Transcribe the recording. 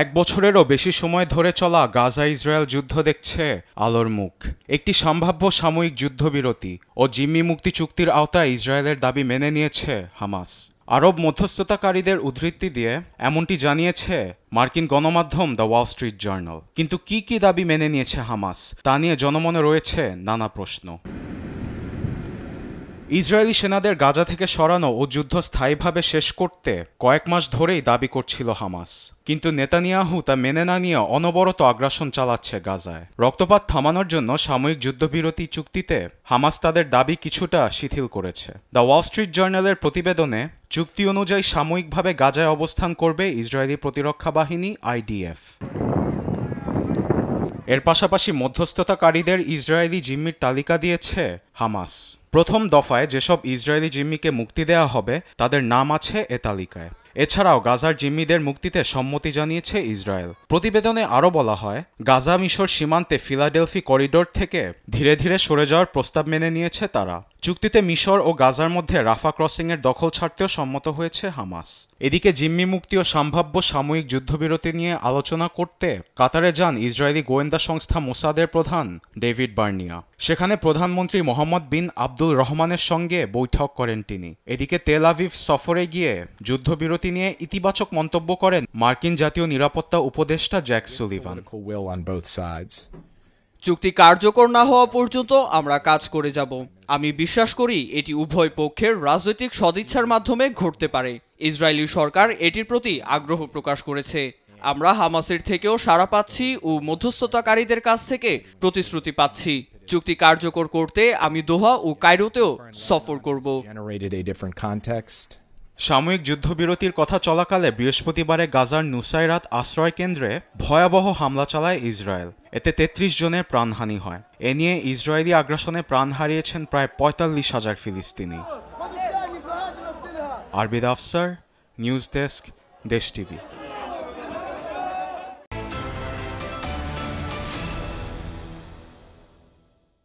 এক বছরেরও বেশি সময় ধরে চলা গাজা ইসরায়েল যুদ্ধ দেখছে আলোর মুখ। একটি সম্ভাব্য সাময়িক যুদ্ধবিরতি ও জিম্মি মুক্তি চুক্তির আওতায় ইসরায়েলের দাবি মেনে নিয়েছে হামাস। আরব মধ্যস্থতাকারীদের উদ্ধৃতি দিয়ে এমনটি জানিয়েছে মার্কিন গণমাধ্যম দ্য ওয়াল স্ট্রিট জার্নাল। কিন্তু কি কি দাবি মেনে নিয়েছে হামাস তা নিয়ে জনমনে রয়েছে নানা প্রশ্ন। ইসরায়েলি সেনাদের গাজা থেকে সরানো ও যুদ্ধ স্থায়ীভাবে শেষ করতে কয়েক মাস ধরেই দাবি করছিল হামাস, কিন্তু নেতানিয়াহু তা মেনে না নিয়ে অনবরত আগ্রাসন চালাচ্ছে গাজায়। রক্তপাত থামানোর জন্য সাময়িক যুদ্ধবিরতি চুক্তিতে হামাস তাদের দাবি কিছুটা শিথিল করেছে। দ্য ওয়াল স্ট্রিট জার্নালের প্রতিবেদনে চুক্তি অনুযায়ী সাময়িকভাবে গাজায় অবস্থান করবে ইসরায়েলি প্রতিরক্ষা বাহিনী IDF। এর পাশাপাশি মধ্যস্থতাকারীদের ইসরায়েলি জিম্মির তালিকা দিয়েছে হামাস। প্রথম দফায় যেসব ইসরায়েলি জিম্মিকে মুক্তি দেওয়া হবে তাদের নাম আছে এ তালিকায়। এছাড়াও গাজার জিম্মিদের মুক্তিতে সম্মতি জানিয়েছে ইসরায়েল। প্রতিবেদনে আরও বলা হয়, গাজা মিশর সীমান্তে ফিলাডেলফি করিডোর থেকে ধীরে ধীরে সরে যাওয়ার প্রস্তাব মেনে নিয়েছে তারা। চুক্তিতে মিশর ও গাজার মধ্যে রাফা ক্রসিংয়ের দখল ছাড়তেও সম্মত হয়েছে হামাস। এদিকে জিম্মি মুক্তি ও সম্ভাব্য সাময়িক যুদ্ধবিরতি নিয়ে আলোচনা করতে কাতারে যান ইসরায়েলি গোয়েন্দা সংস্থা মোসাদের প্রধান ডেভিড বার্নিয়া। সেখানে প্রধানমন্ত্রী মোহাম্মদ বিন আব্দুল রহমানের সঙ্গে বৈঠক করেন তিনি। এদিকে তেল আভিভ সফরে গিয়ে যুদ্ধবিরতি নিয়ে ইতিবাচক মন্তব্য করেন মার্কিন জাতীয় নিরাপত্তা উপদেষ্টা জ্যাক সুলিভান। চুক্তি কার্যকর না হওয়া পর্যন্ত আমরা কাজ করে যাব। আমি বিশ্বাস করি এটি উভয় পক্ষের রাজনৈতিক সদিচ্ছার মাধ্যমে ঘটতে পারে। ইসরায়েলি সরকার এটির প্রতি আগ্রহ প্রকাশ করেছে। আমরা হামাসের থেকেও সাড়া পাচ্ছি ও মধ্যস্থতাকারীদের কাছ থেকে প্রতিশ্রুতি পাচ্ছি। চুক্তি কার্যকর করতে আমি দোহা ও কায়রোতেও সফর করব। সাময়িক যুদ্ধবিরতির কথা চলাকালে বৃহস্পতিবারে গাজার নুসাইরাত আশ্রয় কেন্দ্রে ভয়াবহ হামলা চালায় ইসরায়েল। এতে 33 জনের প্রাণহানি হয়। এ নিয়ে ইসরায়েলি আগ্রাসনে প্রাণ হারিয়েছেন প্রায় 45,000 ফিলিস্তিনি। আরবিদ আফসার, নিউজ ডেস্ক, দেশ টিভি।